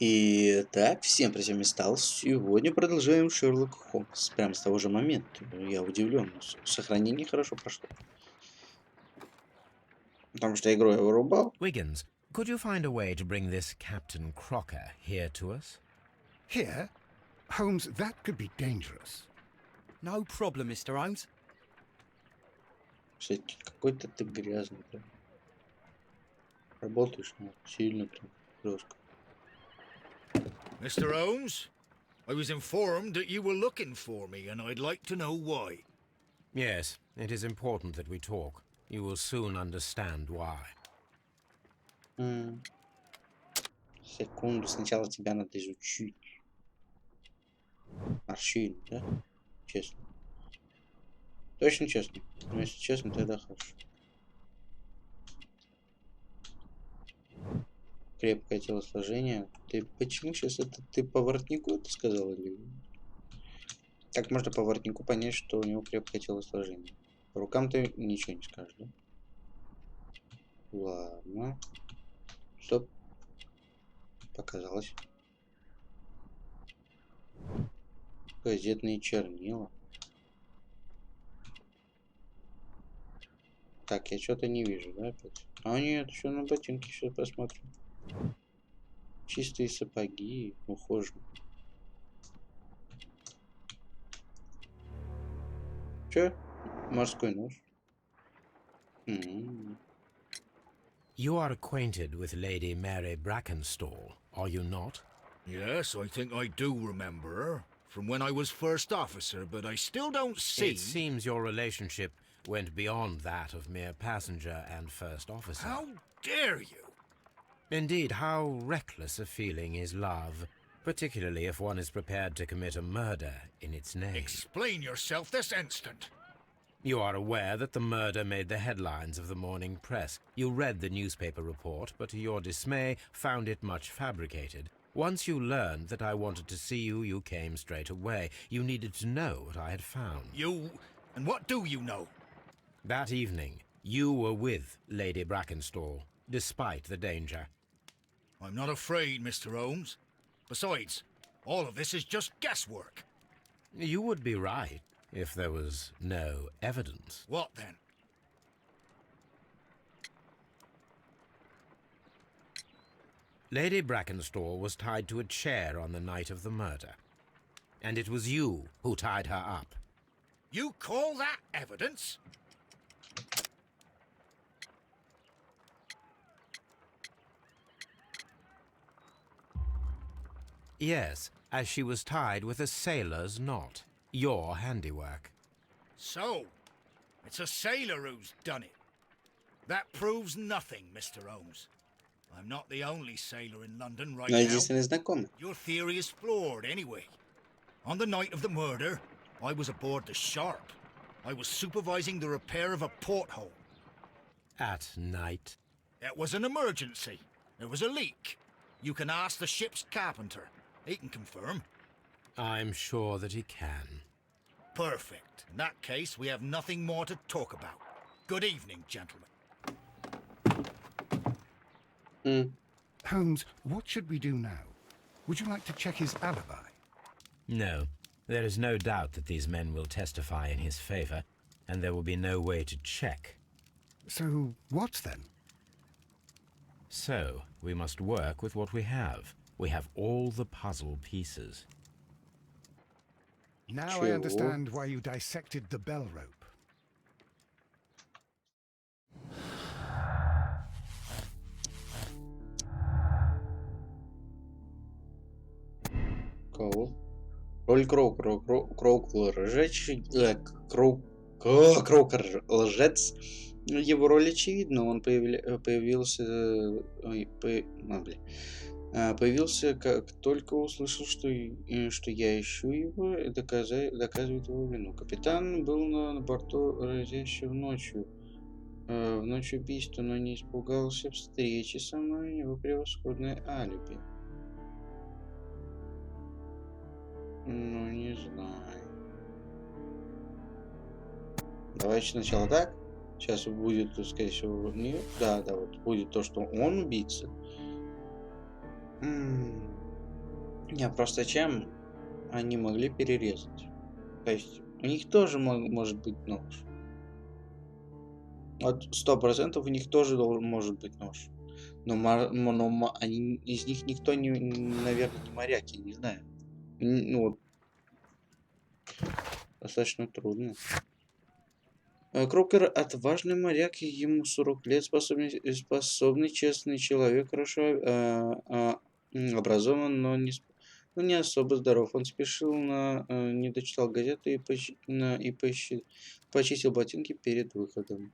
Итак, всем привет, Сталс. Сегодня продолжаем Шерлок Холмс. Прямо с того же момента. Я удивлен, но сохранение хорошо прошло. Потому что игру я вырубал. Wiggins, could you find a way to bring this Captain Crocker here to us? Here? Holmes, that could be dangerous. No problem, Mr. Holmes. Кстати, какой-то ты грязный прям. Работаешь, ну, сильно прям жестко. Mr. Holmes, I was informed that you were looking for me, and I'd like to know why. Yes, it is important that we talk. You will soon understand why. Секунду, сначала тебя надо изучить. Морщин, да? Честно. Точно честно? Ну, если честно, тогда хорошо. Крепкое телосложение. Ты почему сейчас это? Ты по воротнику это сказал или? Как можно по воротнику понять, что у него крепкое телосложение? По рукам ты ничего не скажешь, да? Ладно. Стоп. Показалось. Газетные чернила. Так, я что-то не вижу, да, опять? А нет, еще на ботинки сейчас посмотрим. Чистые сапоги, ухоженные. Че? Морской нож. You are acquainted with Lady Mary Brackenstall, are you not? Yes, I think I do remember her from when I was first officer, but I still don't see. It seems your relationship went beyond that of mere passenger and first officer. How dare you? Indeed, how reckless a feeling is love, particularly if one is prepared to commit a murder in its name. Explain yourself this instant. You are aware that the murder made the headlines of the morning press. You read the newspaper report, but to your dismay, found it much fabricated. Once you learned that I wanted to see you, you came straight away. You needed to know what I had found. You... and what do you know? That evening, you were with Lady Brackenstall, despite the danger. I'm not afraid, Mr. Holmes. Besides, all of this is just guesswork. You would be right if there was no evidence. What then? Lady Brackenstall was tied to a chair on the night of the murder. And it was you who tied her up. You call that evidence? Yes, as she was tied with a sailor's knot. Your handiwork. So, it's a sailor who's done it. That proves nothing, Mr. Holmes. I'm not the only sailor in London right Но now. единственный знакомый. Your theory is flawed anyway. On the night of the murder, I was aboard the Sharp. I was supervising the repair of a porthole. At night. It was an emergency. There was a leak. You can ask the ship's carpenter. He can confirm. I'm sure that he can. Perfect. In that case, we have nothing more to talk about. Good evening, gentlemen. Holmes, what should we do now? Would you like to check his alibi? No, there is no doubt that these men will testify in his favor, and there will be no way to check. So, what then? So, we must work with what we have. We have all the puzzle pieces. Now I understand why you dissected the bell rope. Кого? Роль Кроукла Кроукер лжец. Его роль очевидна. Он появился... Появился, как только услышал, что я ищу его, и доказывает его вину. Капитан был на борту разящего ночью. В ночь убийства, но не испугался встречи со мной, у него превосходное алиби. Ну, не знаю. Давайте сначала так. Сейчас будет, скорее всего, нет. Да, вот будет то, что он убийца. Не, просто чем они могли перерезать? То есть у них тоже может быть нож. Вот 100% у них тоже может быть нож. Но, из них никто, наверное, не моряк, я не знаю. Ну, вот, достаточно трудно. Крокер отважный моряк, ему 40 лет, способный честный человек, хорошо образован, но не особо здоров. Он спешил не дочитал газеты и почистил ботинки перед выходом.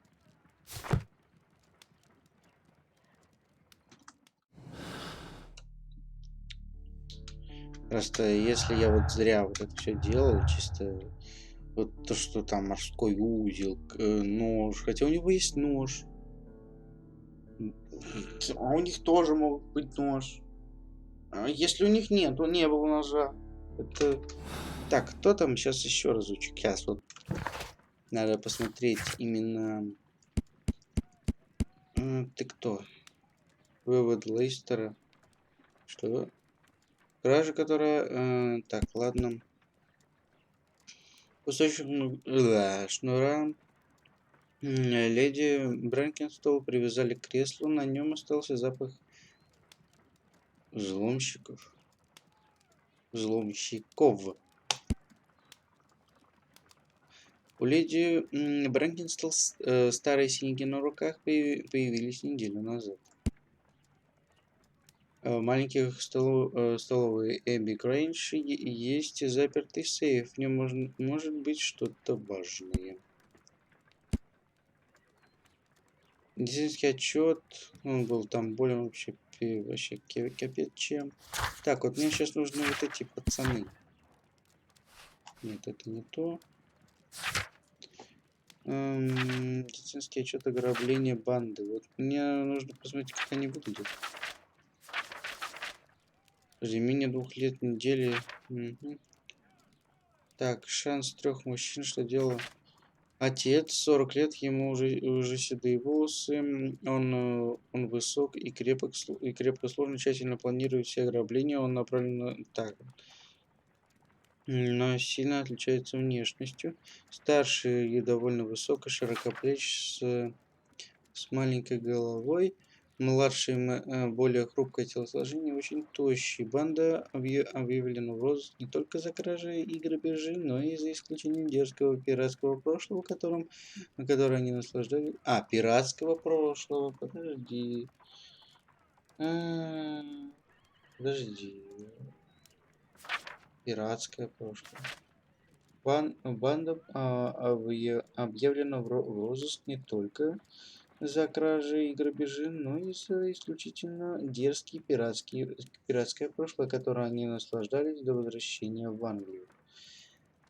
Просто если я вот зря вот это все делал, чисто вот то, что там морской узел, нож, хотя у него есть нож, а у них тоже могут быть нож. А если у них нет, то не было ножа. Это... Так, кто там сейчас еще разочек? Сейчас вот надо посмотреть именно... Ты кто? Вывод Лейстера. Что? Кража, которая... Так, ладно. Кусочек шнура. Леди Брэнкенстол привязали к креслу. На нем остался запах взломщиков. Взломщиков. У леди Брэнкенстол старые синяки на руках появились неделю назад. В маленьких столовой Эбби Грэндж есть запертый сейф. В нем может быть что-то важное. Медицинский отчет. Он был там более вообще капец чем. Так, вот мне сейчас нужны вот эти пацаны. Нет, это не то. Медицинский отчет ограбления банды. Вот мне нужно посмотреть, как они выглядят. Менее 2 лет недели. Угу. Так, шанс 3 мужчин, что делал отец, 40 лет, ему уже седые волосы, он высок и крепко сложно, тщательно планирует все ограбления, он направлен на... Так, но сильно отличается внешностью. Старший и довольно высокий, широкоплеч, с маленькой головой. Младший, более хрупкое телосложение, очень тощий. Банда объявлена в розыск не только за кражи и грабежи, но и за исключением дерзкого пиратского прошлого, которое они наслаждались. Пиратского прошлого. Подожди. Подожди. Пиратское прошлое. Банда объявлена в розыск не только за кражи и грабежи, но и за исключительно дерзкие пиратское прошлое, которое они наслаждались до возвращения в Англию.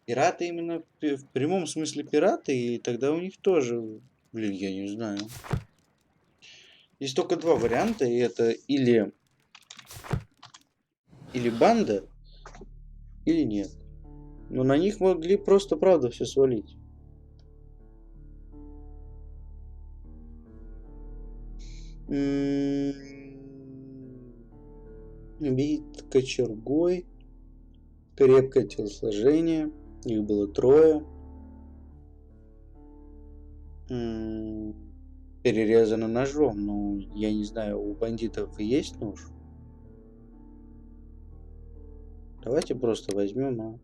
Пираты именно в прямом смысле пираты, и тогда у них тоже, блин, я не знаю. Есть только 2 варианта, и это или банда, или нет. Но на них могли просто правда все свалить. Бит кочергой, крепкое телосложение, их было 3. Перерезано ножом, ну, я не знаю, у бандитов есть нож? Давайте просто возьмем,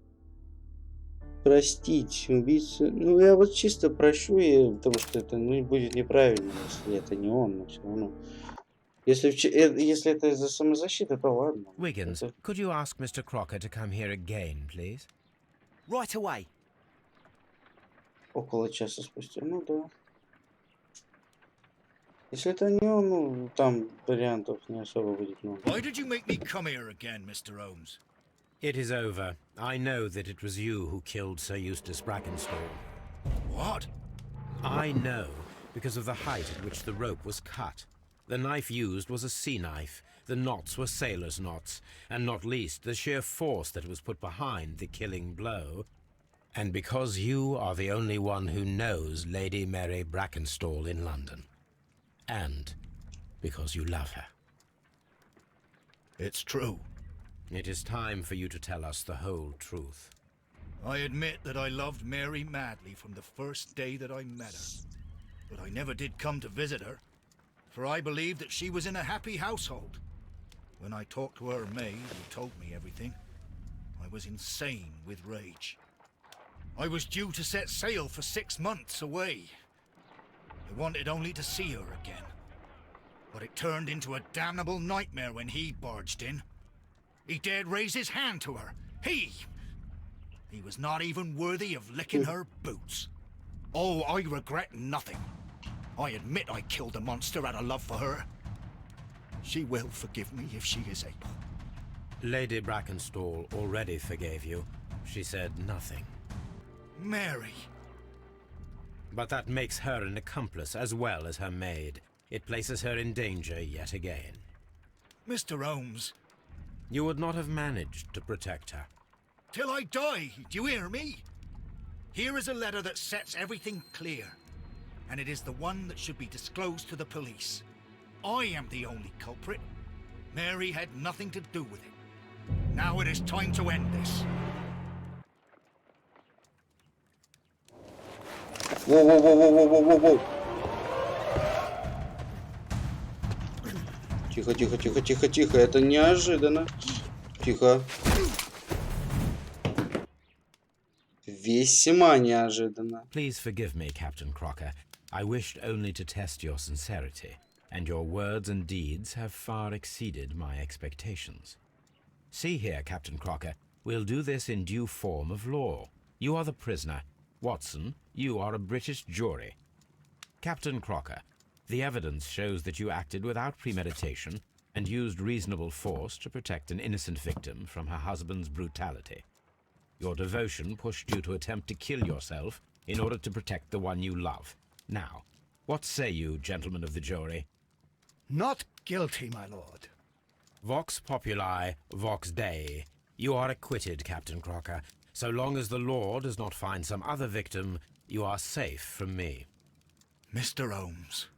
простить убийцу. Ну, я вот чисто прощу, потому что это будет неправильно, если это не он, но все равно. Если это из-за самозащиты, то ладно. Wiggins, could you ask Mr. Crocker to come here again, please? Right away. Около часа спустя, ну да. Если это не он, ну, там вариантов не особо будет много. Why did you make me come here again, Mr. Holmes? It is over. I know that it was you who killed Sir Eustace Brackenstall. What? I know because of the height at which the rope was cut. The knife used was a sea knife. The knots were sailors' knots, and not least the sheer force that was put behind the killing blow. And because you are the only one who knows Lady Mary Brackenstall in London. And because you love her. It's true. It is time for you to tell us the whole truth. I admit that I loved Mary madly from the first day that I met her. But I never did come to visit her, for I believed that she was in a happy household. When I talked to her maid, who told me everything, I was insane with rage. I was due to set sail for 6 months away. I wanted only to see her again. But it turned into a damnable nightmare when he barged in. He dared raise his hand to her. He was not even worthy of licking her boots. Oh, I regret nothing. I admit I killed the monster out of love for her. She will forgive me if she is able. Lady Brackenstall already forgave you. She said nothing. Mary. But that makes her an accomplice as well as her maid. It places her in danger yet again. Mr. Holmes. You would not have managed to protect her. Till I die, do you hear me? Here is a letter that sets everything clear, and it is the one that should be disclosed to the police. I am the only culprit. Mary had nothing to do with it. Now it is time to end this. Воу-воу-воу-воу-воу-воу-воу. Тихо, тихо, тихо, тихо, тихо. Это неожиданно. Тихо. Весьма неожиданно. Please forgive me, Captain Crocker. I wished only to test your sincerity, and your words and deeds have far exceeded my expectations. See here, Captain Crocker, we'll do this in due form of law. You are the prisoner. Watson, you are a British jury. Captain Crocker, the evidence shows that you acted without premeditation and used reasonable force to protect an innocent victim from her husband's brutality. Your devotion pushed you to attempt to kill yourself in order to protect the one you love. Now, what say you, gentlemen of the jury? Not guilty, my lord. Vox populi, vox Dei. You are acquitted, Captain Crocker. So long as the law does not find some other victim, you are safe from me. Mr. Holmes.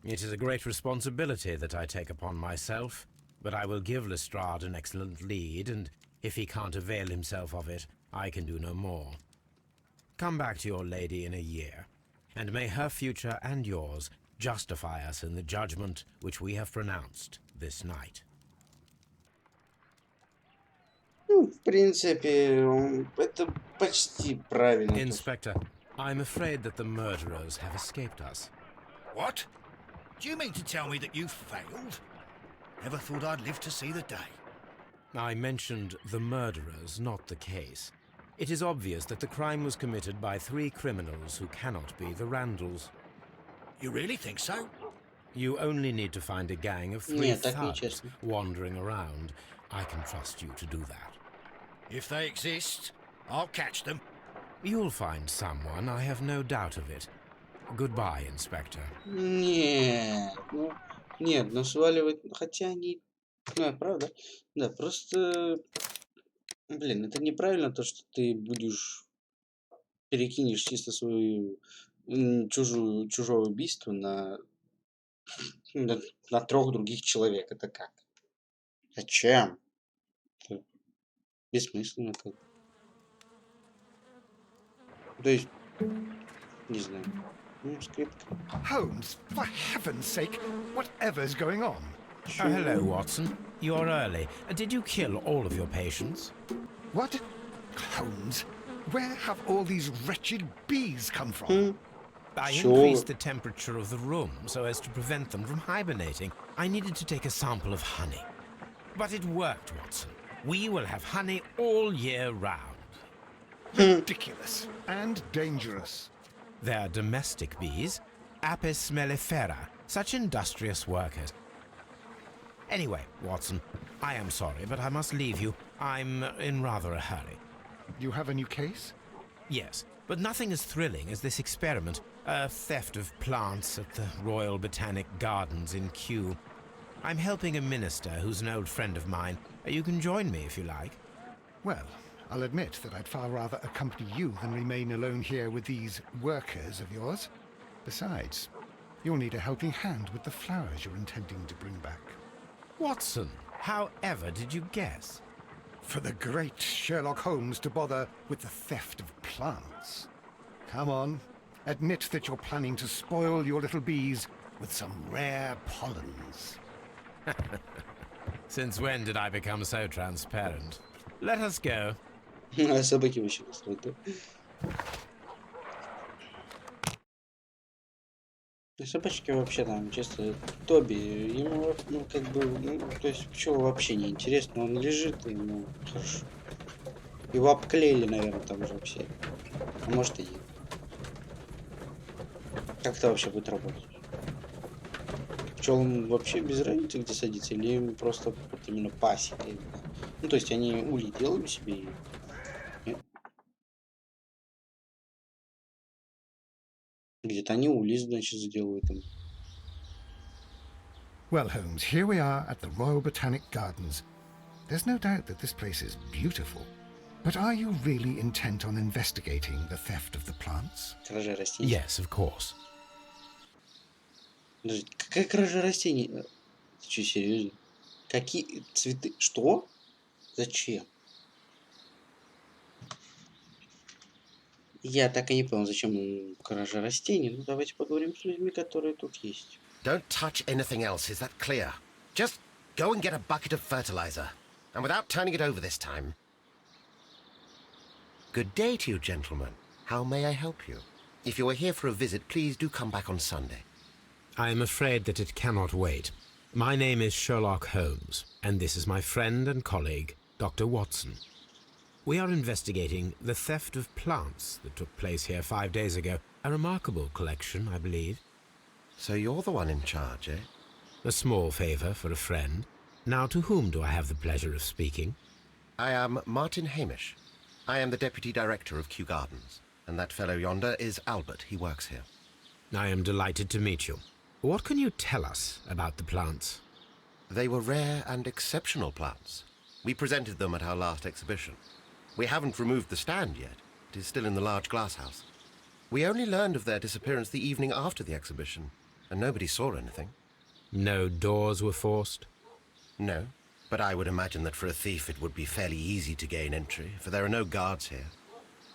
It is a great responsibility that I take upon myself, but I will give Lestrade an excellent lead, and if he can't avail himself of it, I can do no more. Come back to your lady in a year, and may her future and yours justify us in the judgment which we have pronounced this night. Ну, в принципе, это почти правильно. Inspector, I'm afraid that the murderers have escaped us. What? Do you mean to tell me that you failed? Never thought I'd live to see the day. I mentioned the murderers, not the case. It is obvious that the crime was committed by 3 criminals who cannot be the Randalls. You really think so? You only need to find a gang of 3 Нет, так thugs нечестно. wandering around. I can trust you to do that. If they exist, I'll catch them. You'll find someone, I have no doubt of it. Goodbye, Inspector. Нет, ну сваливать, хотя они, ну, правда, да, просто, блин, это неправильно то, что ты будешь перекинешь чисто свою чужое убийство на 3 других человек. Это как? Зачем? Это бессмысленно как. То есть, не знаю. Ну, скрипка. Holmes, for heaven's sake, whatever's going on? Oh, hello, Watson. You're early. Did you kill all of your patients? What? Holmes, where have all these wretched bees come from? I Sure. increased the temperature of the room so as to prevent them from hibernating. I needed to take a sample of honey. But it worked, Watson. We will have honey all year round. Ridiculous and dangerous. They're domestic bees, Apis mellifera, such industrious workers. Anyway, Watson, I am sorry, but I must leave you. I'm in rather a hurry. You have a new case? Yes, but nothing as thrilling as this experiment. A theft of plants at the Royal Botanic Gardens in Kew. I'm helping a minister who's an old friend of mine. You can join me if you like. Well, I'll admit that I'd far rather accompany you than remain alone here with these workers of yours. Besides, you'll need a helping hand with the flowers you're intending to bring back. Watson, however did you guess? for the great Sherlock Holmes to bother with the theft of plants. Come on, admit that you're planning to spoil your little bees with some rare pollens. Since when did I become so transparent? Let us go. А собаки вообще устроят, да? Ну, собачки вообще там чисто Тоби, ему, ну, как бы, ну, то есть пчела вообще не интересно, он лежит, и ему хорошо. Его обклеили, наверное, там уже все. А может и нет. Как это вообще будет работать? Пчелам вообще без разницы, где садиться, или им просто вот именно пасека? Ну, то есть они улей делают себе и... Нет? Где-то они улей, значит, сделают им. Well, Holmes, here we are at the Royal Botanic Gardens. There's no doubt that this place is beautiful. But are you really intent on investigating the theft of the plants? Кража растений. Yes, of course. Подожди, какая кража растений? Ты что, серьезно? Какие цветы? Что? Зачем? Я так и не понял, зачем кража растений. Ну, давайте поговорим с людьми, которые тут есть. Don't touch anything else, is that clear? Just go and get a bucket of fertilizer. And without turning it over this time. Good day to you, gentlemen. How may I help you? If you are here for a visit, please do come back on Sunday. I am afraid that it cannot wait. My name is Sherlock Holmes, and this is my friend and colleague, Dr. Watson. We are investigating the theft of plants that took place here 5 days ago. A remarkable collection, I believe. So you're the one in charge, eh? A small favour for a friend. Now, to whom do I have the pleasure of speaking? I am Martin Hamish. I am the Deputy Director of Kew Gardens. And that fellow yonder is Albert. He works here. I am delighted to meet you. What can you tell us about the plants? They were rare and exceptional plants. We presented them at our last exhibition. We haven't removed the stand yet. It is still in the large glass house. We only learned of their disappearance the evening after the exhibition, and nobody saw anything. No doors were forced? No, but I would imagine that for a thief it would be fairly easy to gain entry, for there are no guards here.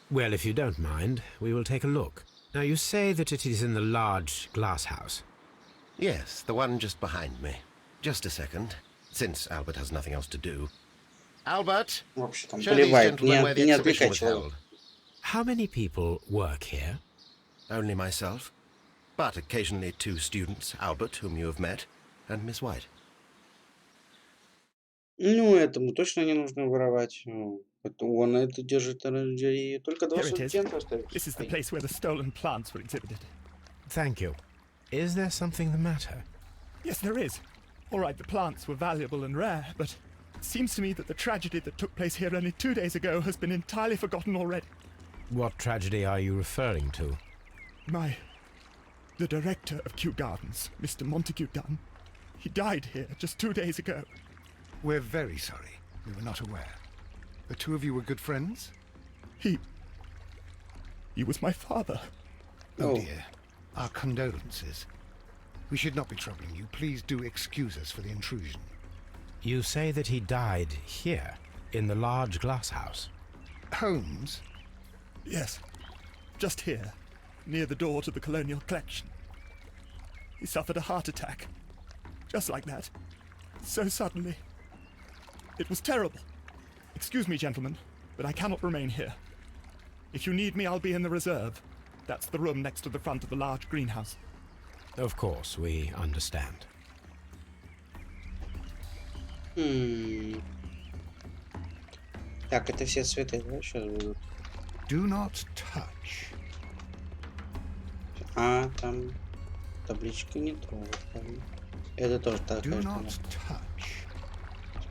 Well, if you don't mind, we will take a look. Now, you say that it is in the large glass house. Yes, the one just behind me. Just a second, since Albert has nothing else to do. Albert, Вообще там show these поливает. gentlemen where the Не exhibition отвлекай was человека. held. How many people work here? Only myself, but occasionally 2 students, Albert, whom you have met, and Miss White. Ну, этому точно не нужно воровать. Ну, он это держит оранжерею. Только 2 Here it is. студента остались. This is the place where the stolen plants were exhibited. Thank you. Is there something the matter? Yes, there is. All right, the plants were valuable and rare, but it seems to me that the tragedy that took place here only 2 days ago has been entirely forgotten already. What tragedy are you referring to? The director of Kew Gardens, Mr. Montague Dunn, he died here just 2 days ago. We're very sorry. We were not aware. The two of you were good friends? He was my father. Oh Oh. dear. Our condolences. We should not be troubling you. Please do excuse us for the intrusion. You say that he died here, in the large glass house. Holmes? Yes, just here, near the door to the colonial collection. He suffered a heart attack. Just like that. So suddenly. It was terrible. Excuse me, gentlemen, but I cannot remain here. If you need me, I'll be in the reserve. That's the room next to the front of the large greenhouse. Of course, we understand. Так, это все цветы, да, сейчас будут? Do not touch. А, там табличка не трогать. Это тоже Do такая же. not touch.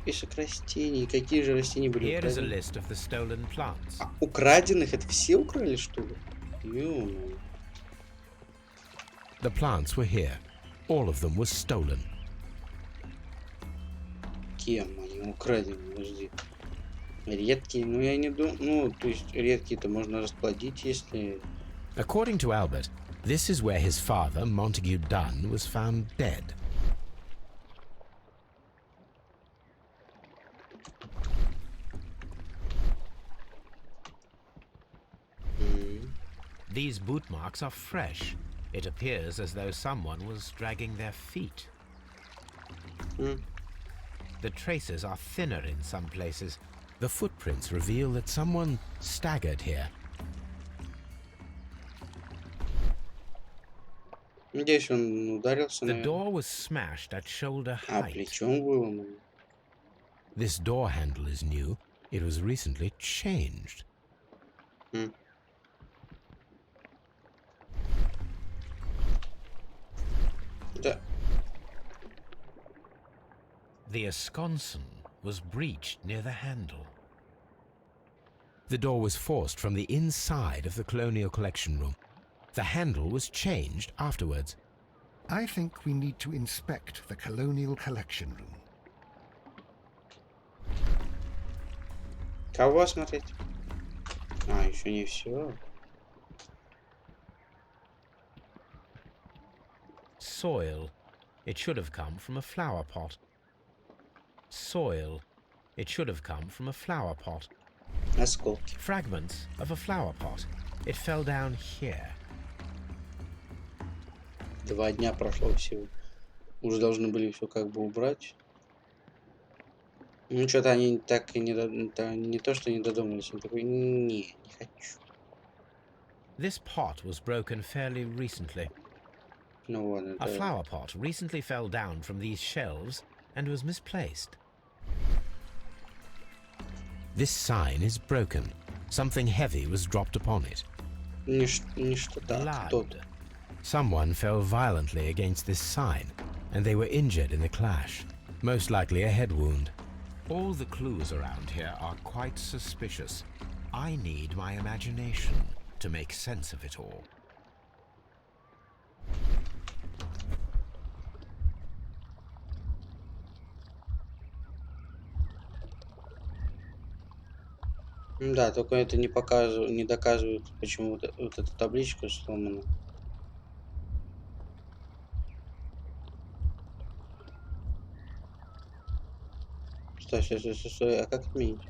Список растений. Какие же растения были Here is a украдены? list of the stolen plants. А, украденных? Это все украли, что ли? Ё-моё. The plants were here. All of them were stolen. Кем они украдены? Подожди. Редкие? Ну, я не думаю... Ну, то есть, редкие-то можно расплодить, если... According to Albert, this is where his father, Montague Dunn, was found dead. These boot marks are fresh. It appears as though someone was dragging their feet. The traces are thinner in some places. The footprints reveal that someone staggered here. Здесь он ударился, The наверное. door was smashed at shoulder А, height. плечом выломано. This door handle is new. It was recently changed. Да. The esconson was breached near the handle. The door was forced from the inside of the Colonial Collection Room. The handle was changed afterwards. I think we need to inspect the Colonial Collection Room. Кого смотреть? А, еще не все. Soil. It should have come from a flower pot. Soil. It should have come from a flower pot. Осколки. Fragments of a flower pot. It fell down here. 2 дня прошло всего. Уже должны были все как бы убрать. Ну, что-то они так и не то, что не додумались. Он такой, не хочу. This pot was broken fairly recently. Ну вот, A это... flower pot recently fell down from these shelves and was misplaced. This sign is broken. Something heavy was dropped upon it. Не что-то, а кто-то. Blood. Someone fell violently against this sign, and they were injured in the clash. Most likely a head wound. All the clues around here are quite suspicious. I need my imagination to make sense of it all. Да, только это не показывает, не доказывает, почему вот эта табличка сломана. Стой, а как отменить?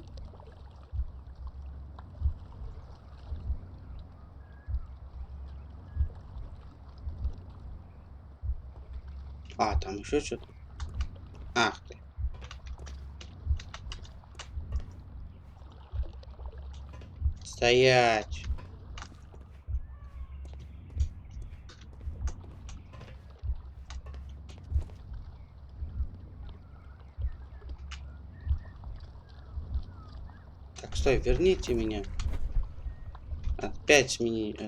А, там еще что-то. Ах ты. Стоять. Так, стой, верните меня. Опять отменить.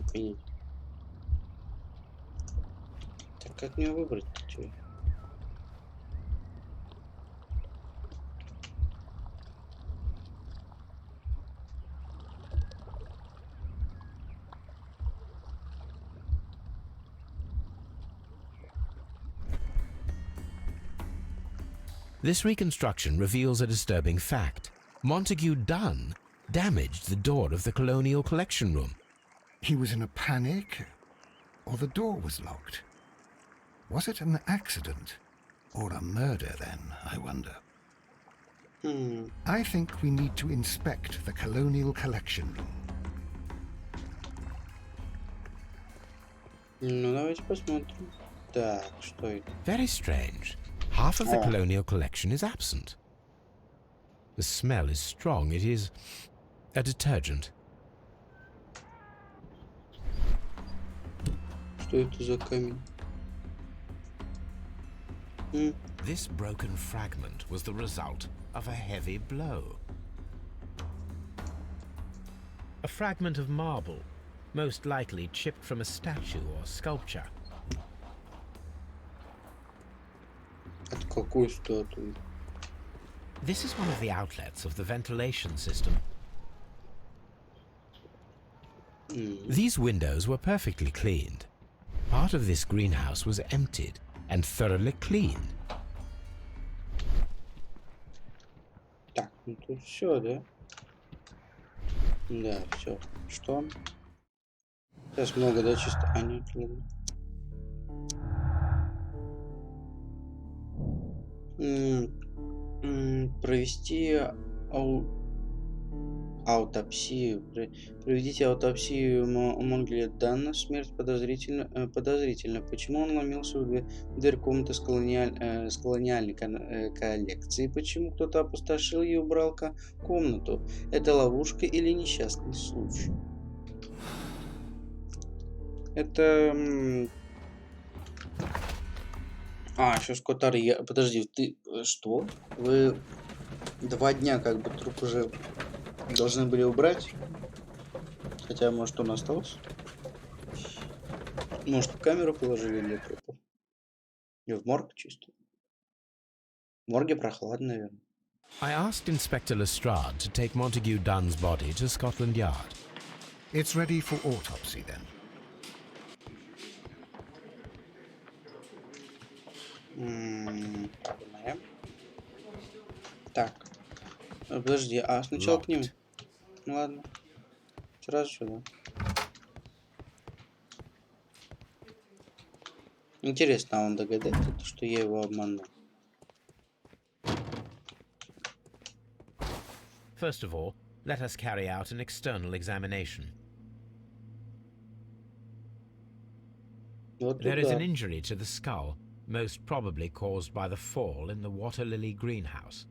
Так, как мне выбрать-то чё? This reconstruction reveals a disturbing fact. Montague Dunn damaged the door of the Colonial Collection Room. He was in a panic, or the door was locked. Was it an accident, or a murder then, I wonder? I think we need to inspect the Colonial Collection Room. Ну, давайте посмотрим. Так, что это? Very strange. Half of the colonial collection is absent. The smell is strong. It is a detergent. Что это за камень? This broken fragment was the result of a heavy blow. A fragment of marble, most likely chipped from a statue or sculpture. От какую статую? This is one of the outlets of the ventilation system. These windows were perfectly cleaned. Part of this greenhouse was emptied and thoroughly cleaned. Так, ну тут все, да? Да, все. Что? Сейчас много, да, чисто. А, нет, ладно. Провести Аутопсию. Проведите аутопсию Монгли Данна. Смерть подозрительно. Почему он ломился в дверь комнаты с колониальной коллекцией? Почему кто-то опустошил и убрал комнату? Это ловушка или несчастный случай? Это... еще Скотар. Подожди, ты... Что? Вы 2 дня как бы труп уже должны были убрать? Хотя, может, он остался? Может, в камеру положили для трупов? Или в морг чисто? В морге прохладно, наверное. I asked Inspector Lestrade to take Montague Dunn's body to Scotland Yard. It's ready for autopsy, then. Так. Подожди, а сначала к ним. Locked. Ну ладно. Сразу сюда. Интересно, а он догадается, что я его обманул? First of all, let us carry out an external examination. Вот There is туда. an injury to the skull, most probably caused by the fall in the water lily greenhouse.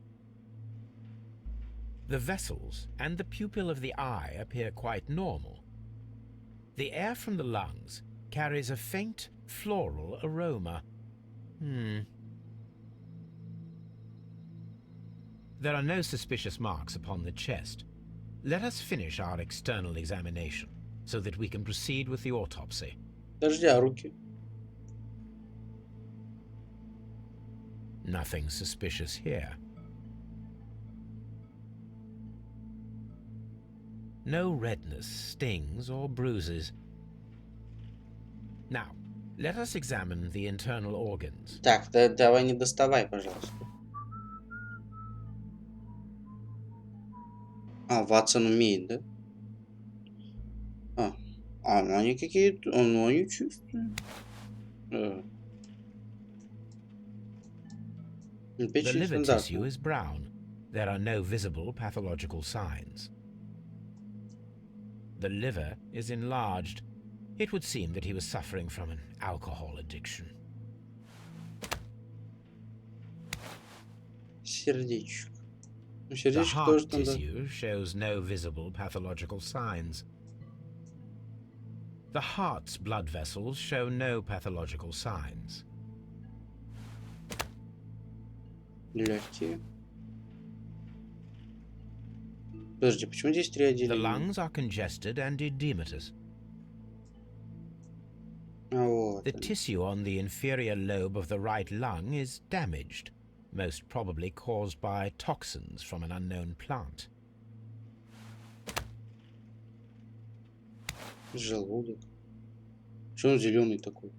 The vessels and the pupil of the eye appear quite normal. The air from the lungs carries a faint floral aroma. There are no suspicious marks upon the chest. Let us finish our external examination so that we can proceed with the autopsy. Подожди, а руки? Nothing suspicious here. No redness, stings, or bruises. Now, let us examine the internal organs. Так, давай не доставай, пожалуйста. Ватсон умеет, да? Ну они какие-то... Ну они чистые. The Печень liver tissue стандартная. is brown. There are no visible pathological signs. The liver is enlarged. It would seem that he was suffering from an alcohol addiction. Сердечко. Ну, The сердечко тоже heart стандартное. tissue shows no visible pathological signs. The heart's blood vessels show no pathological signs. Легкие. Подожди, почему здесь 3 The отделения? lungs are congested and edematous. Вот. The tissue on the inferior lobe of the right lung is damaged, most probably caused by toxins from an unknown plant. Желудок. Что он зеленый такой?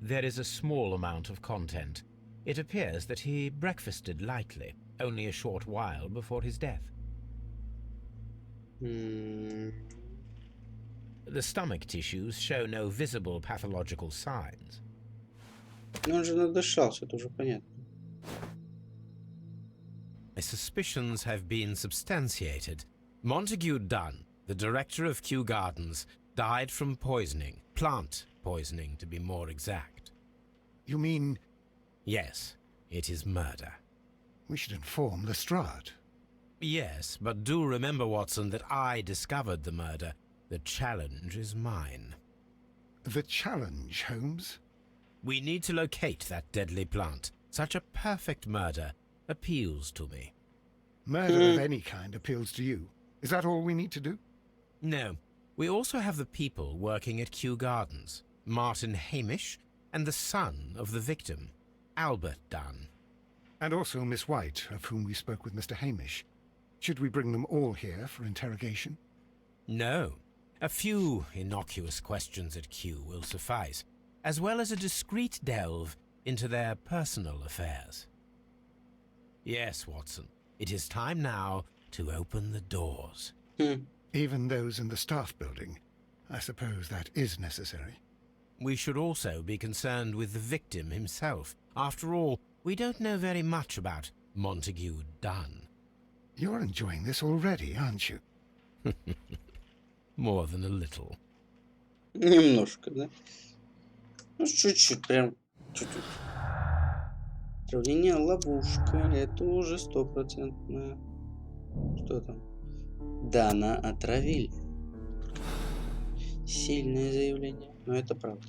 There is a small amount of content. It appears that he breakfasted lightly, only a short while before his death. The stomach tissues show no visible pathological signs. Ну он же надышался, это уже понятно. My suspicions have been substantiated. Montague Dunn, the director of Kew Gardens, died from poisoning, plant poisoning to be more exact. You mean Yes, it is murder. we should inform Lestrade? Yes, but do remember, Watson, that I discovered the murder. The challenge is mine. The challenge, Holmes? We need to locate that deadly plant. Such a perfect murder appeals to me. Murder of any kind appeals to you. Is that all we need to do? No, we also have the people working at Kew Gardens. Martin Hamish and the son of the victim, Albert Dunn. And also Miss White, of whom we spoke with Mr. Hamish. Should we bring them all here for interrogation? No. A few innocuous questions at Kew will suffice, as well as a discreet delve into their personal affairs. Yes, Watson, it is time now to open the doors. Even those in the staff building. I suppose that is necessary. We should also be concerned with the victim himself. After all, we don't know very much about Montague Dunn. You're enjoying this already, aren't you? More than a little. Немножко, да? Ну, чуть-чуть, прям чуть-чуть. Отравление ловушка. Это уже стопроцентно. Что там? Дана отравили. Сильное заявление, но это правда.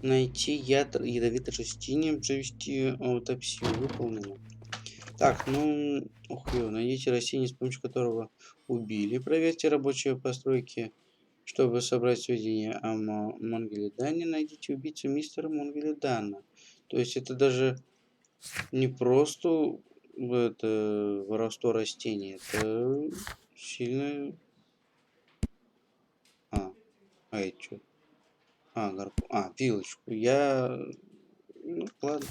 Найти яд ядовитой растения, провести аутопсию. Выполнено. Так, ну, найдите растение, с помощью которого убили. Проверьте рабочие постройки, чтобы собрать сведения о Монгеле-Дане. Найдите убийцу мистера Монгеле-Дана. То есть это даже не просто это воровство растений, это сильно... это что? Вилочку. Ну, ладно.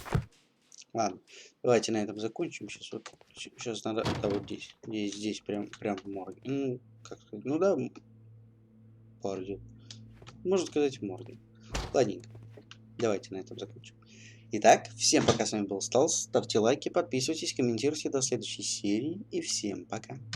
Ладно. Давайте на этом закончим. Сейчас надо... Да, вот здесь. Здесь прям в морге. Ну, как сказать? Ну да, морге. Можно сказать морге. Ладненько. Давайте на этом закончим. Итак, всем пока, с вами был Stalse. Ставьте лайки, подписывайтесь, комментируйте до следующей серии. И всем пока.